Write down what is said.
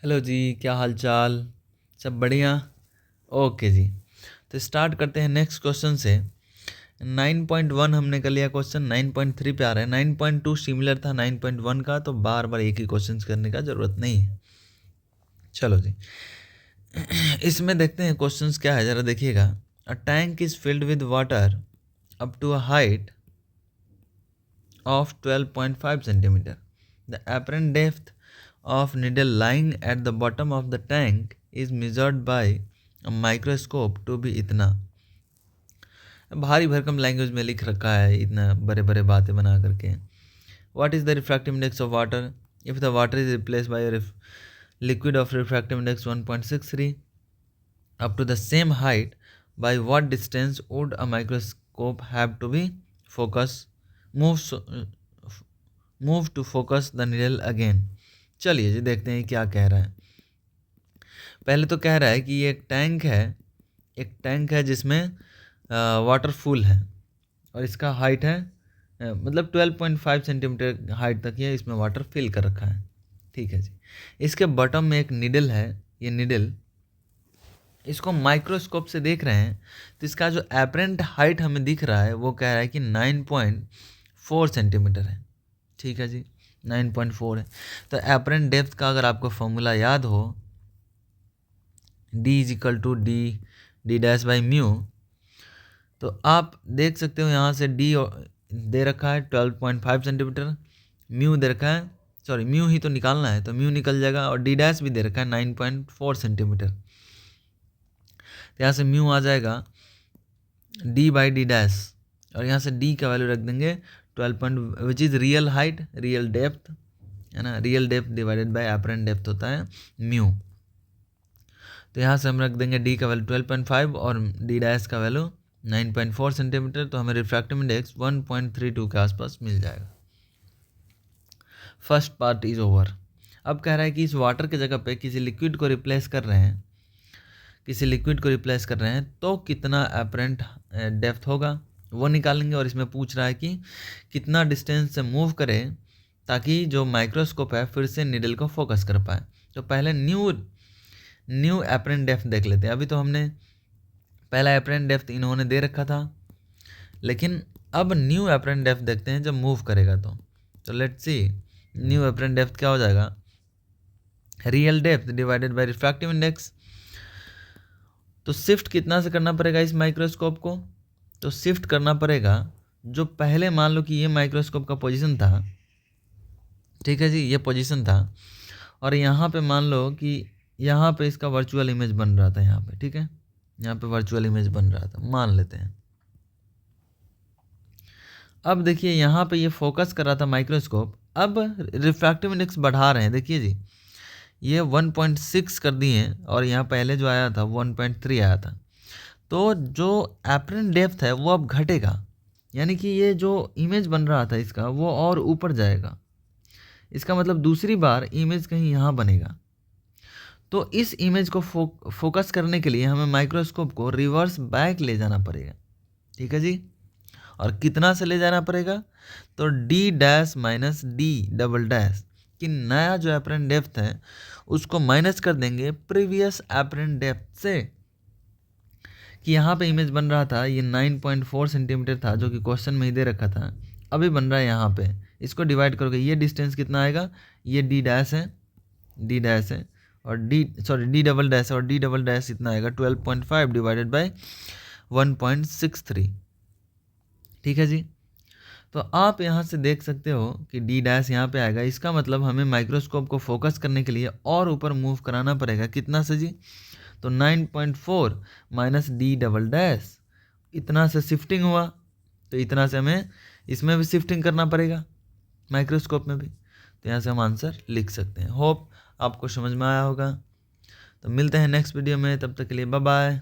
Hello जी, क्या हाल चाल। सब बढ़िया। ओके जी, तो स्टार्ट करते हैं नेक्स्ट क्वेश्चन से। 9.1 हमने कर लिया क्वेश्चन, 9.3 पे आ रहा है। 9.2 सिमिलर था 9.1 का, तो बार बार एक ही क्वेश्चन करने का ज़रूरत नहीं है। चलो जी, इसमें देखते हैं क्वेश्चंस क्या है, ज़रा देखिएगा। A tank is filled with water up to a height of 12.5 centimeter. The apparent depth of needle lying at the bottom of the tank is measured by a microscope to be इतना। भारी भरकम language में लिख रखा है, इतना बड़े बड़े बातें बना करके। What is the refractive index of water if the water is replaced by a liquid of refractive index 1.63 up to the same height? By what distance would a microscope have to be focus move to focus the needle again? चलिए जी, देखते हैं क्या कह रहा है। पहले तो कह रहा है कि ये एक टैंक है जिसमें वाटर फुल है, और इसका हाइट है मतलब 12.5 सेंटीमीटर हाइट तक ये इसमें वाटर फिल कर रखा है। ठीक है जी। इसके बॉटम में एक निडल है। ये निडल, इसको माइक्रोस्कोप से देख रहे हैं तो इसका जो एपरेंट हाइट हमें दिख रहा है वो कह रहा है कि 9.4 सेंटीमीटर है। ठीक है जी, 9.4 है। तो एपरेंट डेप्थ का अगर आपको फॉर्मूला याद हो, D is equal to D dash by mu, तो आप देख सकते हो यहाँ से D दे रखा है 12.5 सेंटीमीटर, म्यू दे रखा है, सॉरी म्यू ही तो निकालना है तो म्यू निकल जाएगा, और D डैश भी दे रखा है 9.4 सेंटीमीटर। तो यहाँ से म्यू आ जाएगा D बाई डी डैश, और यहाँ से D का वैल्यू रख देंगे 12 which is real height, real depth है ना। Real depth divided by apparent depth होता है म्यू। तो यहाँ से हम रख देंगे D का वैल्यू 12.5 और D डैश का वैल्यू 9.4 सेंटीमीटर, तो हमें रिफ्रैक्टिव इंडेक्स 1.32 के आसपास मिल जाएगा। First part is over. अब कह रहा है कि इस वाटर की जगह पे किसी लिक्विड को रिप्लेस कर रहे हैं, तो कितना एपरेंट डेप्थ होगा वो निकालेंगे, और इसमें पूछ रहा है कि कितना डिस्टेंस से मूव करें ताकि जो माइक्रोस्कोप है फिर से निडल को फोकस कर पाए। तो पहले न्यू एपरेंट डेप्थ देख लेते हैं। अभी तो हमने पहला एपरेंट डेप्थ इन्होंने दे रखा था, लेकिन अब न्यू एपरेंट डेप्थ देखते हैं जब मूव करेगा तो let's see new apparent depth क्या हो जाएगा। Real depth divided by refractive index. तो शिफ्ट कितना से करना पड़ेगा इस माइक्रोस्कोप को, तो शिफ्ट करना पड़ेगा जो पहले मान लो कि ये माइक्रोस्कोप का पोजीशन था, ठीक है जी, ये पोजीशन था, और यहाँ पे मान लो कि यहाँ पे इसका वर्चुअल इमेज बन रहा था यहाँ पे, ठीक है, यहाँ पे वर्चुअल इमेज बन रहा था, मान लेते हैं। अब देखिए यहाँ पे ये फोकस कर रहा था माइक्रोस्कोप, अब रिफ्रैक्टिव इंडेक्स बढ़ा रहे हैं, देखिए जी ये 1.6 कर दिए हैं, और यहाँ पहले जो आया था 1.3 आया था। तो जो एपरेंट डेप्थ है वो अब घटेगा, यानी कि ये जो इमेज बन रहा था इसका वो और ऊपर जाएगा। इसका मतलब दूसरी बार इमेज कहीं यहाँ बनेगा। तो इस इमेज को फोकस करने के लिए हमें माइक्रोस्कोप को रिवर्स बैक ले जाना पड़ेगा। ठीक है जी, और कितना से ले जाना पड़ेगा, तो D dash minus D double dash कि नया जो एपरेंट डेप्थ है उसको माइनस कर देंगे प्रीवियस एपरेंट डेप्थ से। कि यहाँ पे इमेज बन रहा था ये 9.4 सेंटीमीटर था जो कि क्वेश्चन में ही दे रखा था, अभी बन रहा है यहाँ पे, इसको डिवाइड करोगे ये डिस्टेंस कितना आएगा, ये D डैश है और D डबल डैश है, और D डबल डैश इतना आएगा 12.5 डिवाइडेड बाय 1.63। ठीक है जी, तो आप यहाँ से देख सकते हो कि D डैश यहाँ पे आएगा। इसका मतलब हमें माइक्रोस्कोप को फोकस करने के लिए और ऊपर मूव कराना पड़ेगा, कितना से जी, तो 9.4 माइनस D डबल डैश, इतना से शिफ्टिंग हुआ, तो इतना से हमें इसमें भी शिफ्टिंग करना पड़ेगा माइक्रोस्कोप में भी। तो यहाँ से हम आंसर लिख सकते हैं। होप आपको समझ में आया होगा। तो मिलते हैं नेक्स्ट वीडियो में, तब तक के लिए बाय बाय।